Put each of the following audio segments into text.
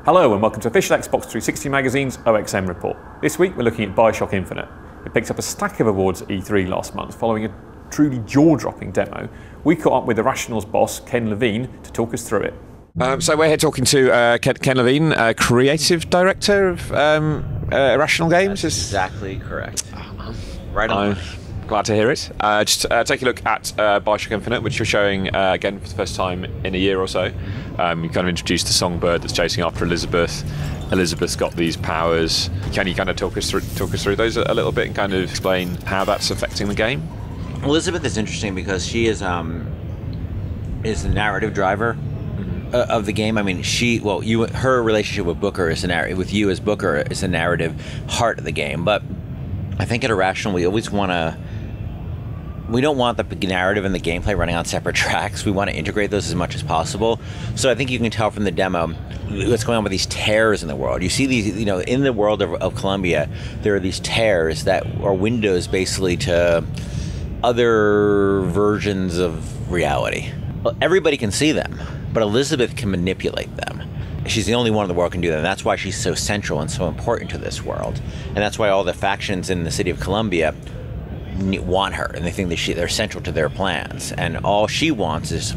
Hello and welcome to official Xbox 360 Magazine's OXM report. This week we're looking at Bioshock Infinite. It picked up a stack of awards at E3 last month following a truly jaw-dropping demo. We caught up with Irrational's boss, Ken Levine, to talk us through it. So we're here talking to Ken Levine, creative director of Irrational Games. That's exactly correct. Right on. Glad to hear it. Just take a look at Bioshock Infinite, which you're showing again for the first time in a year or so. You kind of introduced the songbird that's chasing after Elizabeth. Elizabeth's got these powers. Can you kind of talk us through those a little bit and kind of explain how that's affecting the game? Elizabeth is interesting because she is the narrative driver of the game. I mean, her relationship with Booker is with you as Booker is the narrative heart of the game. But I think at Irrational, we always we don't want the narrative and the gameplay running on separate tracks. We want to integrate those as much as possible. So I think you can tell from the demo what's going on with these tears in the world. You see these, in the world of Columbia, there are these tears that are windows basically to other versions of reality. Well, everybody can see them, but Elizabeth can manipulate them. She's the only one in the world who can do that, and that's why she's so central and so important to this world. And that's why all the factions in the city of Columbia want her, and they think that they're central to their plans. And all she wants is,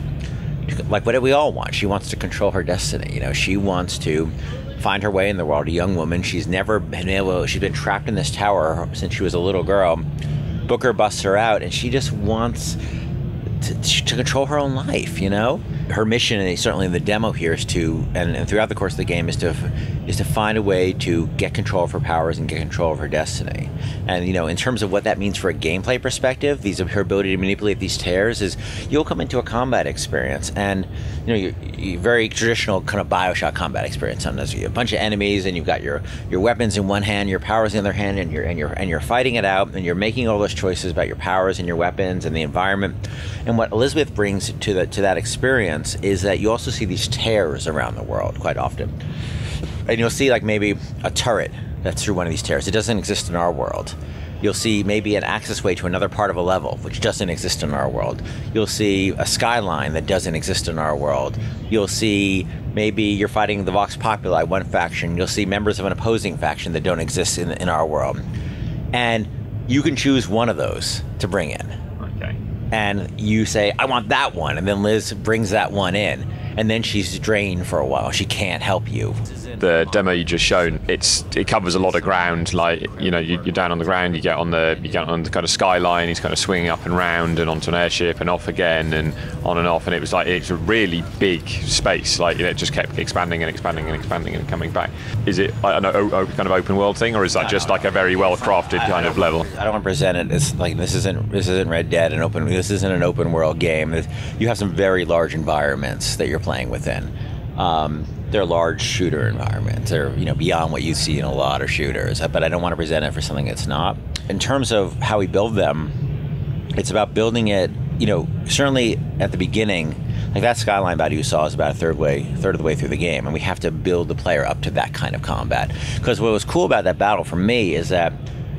like what we all want, she wants to control her destiny. She wants to find her way in the world. A young woman, she's been trapped in this tower since she was a little girl. Booker busts her out, and she just wants to control her own life, Her mission, and certainly in the demo here, is to, and throughout the course of the game, is to find a way to get control of her powers and get control of her destiny. And, in terms of what that means for a gameplay perspective, her ability to manipulate these tears is, you'll come into a combat experience, and, you're very traditional kind of Bioshock combat experience. Sometimes you have a bunch of enemies, and you've got your weapons in one hand, your powers in the other hand, and you're fighting it out, and you're making all those choices about your powers and your weapons and the environment. And what Elizabeth brings to that experience is that you also see these tears around the world quite often. And you'll see like maybe a turret that's through one of these tears. It doesn't exist in our world. You'll see maybe an access way to another part of a level, which doesn't exist in our world. You'll see a skyline that doesn't exist in our world. You'll see maybe you're fighting the Vox Populi, one faction. You'll see members of an opposing faction that don't exist in our world. And you can choose one of those to bring in. Okay. And you say, I want that one. And then Liz brings that one in. And then she's drained for a while. She can't help you. The demo you just shown, it covers a lot of ground. Like, you're down on the ground, you get on the kind of skyline. He's kind of swinging up and round and onto an airship and off again and on and off. And it's a really big space. Like, it just kept expanding and expanding and expanding and coming back. Is it kind of open world thing, or is that just like a very well crafted kind of level? I don't want to present it as like this isn't Red Dead and open. This isn't an open world game. You have some very large environments that you're playing within. They're large shooter environments. They're beyond what you see in a lot of shooters. But I don't want to present it for something it's not. In terms of how we build them, it's about building it. Certainly at the beginning, like that skyline battle you saw is about a third of the way through the game, and we have to build the player up to that kind of combat. Because what was cool about that battle for me is that,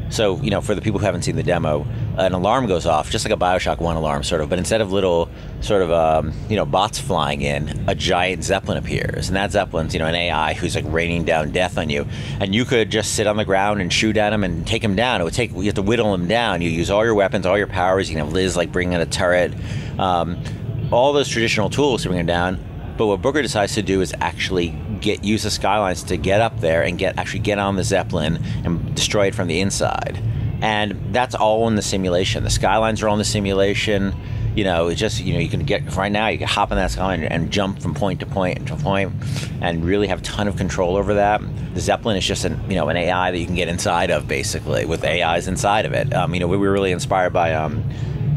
so for the people who haven't seen the demo, an alarm goes off, just like a Bioshock 1 alarm sort of, but instead of little sort of bots flying in, a giant Zeppelin appears, and that Zeppelin's an AI who's like raining down death on you, and you could just sit on the ground and shoot at him and take him down. You have to whittle him down. You use all your weapons, all your powers. You can have Liz like bring in a turret, all those traditional tools to bring him down. But what Booker decides to do is actually use the skylines to get up there and actually get on the Zeppelin and destroy it from the inside. And that's all in the simulation. The skylines are all in the simulation. It's just, you can right now, you can hop on that skyline and jump from point to point to point and really have a ton of control over that. The Zeppelin is just an AI that you can get inside of, basically, with AIs inside of it. We were really inspired by,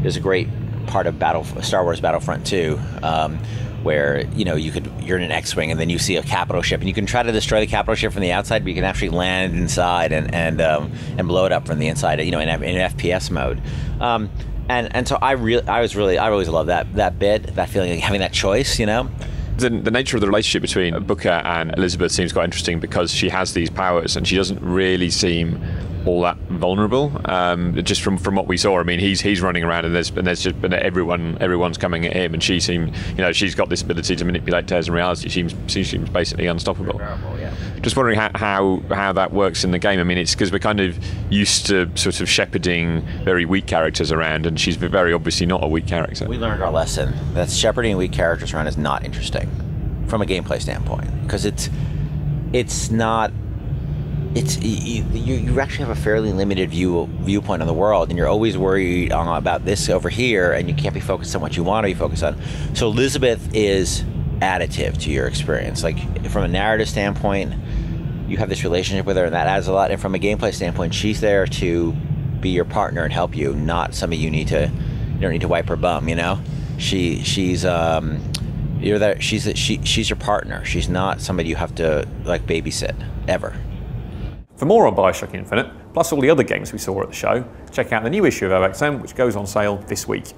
there's a great part of Star Wars Battlefront 2, where you're in an X-wing and then you see a capital ship and you can try to destroy the capital ship from the outside, but you can actually land inside and blow it up from the inside, in FPS mode. And so I always love that bit, that feeling of having that choice, The nature of the relationship between Booker and Elizabeth seems quite interesting because she has these powers and she doesn't really seem all that vulnerable. Just from what we saw, I mean, he's running around and there's just been everyone's coming at him, and she seemed, she's got this ability to manipulate tears in reality. She seems basically unstoppable. Just wondering how that works in the game. I mean, it's because we're kind of used to sort of shepherding very weak characters around, and she's very obviously not a weak character. We learned our lesson that shepherding weak characters around is not interesting from a gameplay standpoint, because it's not. You actually have a fairly limited viewpoint on the world, and you're always worried about this over here, and you can't be focused on what you want to be focused on. So Elizabeth is additive to your experience. Like, from a narrative standpoint, you have this relationship with her, and that adds a lot. And from a gameplay standpoint, she's there to be your partner and help you, not somebody you don't need to wipe her bum. She's you're there. She's your partner. She's not somebody you have to babysit ever. For more on Bioshock Infinite, plus all the other games we saw at the show, check out the new issue of OXM, which goes on sale this week.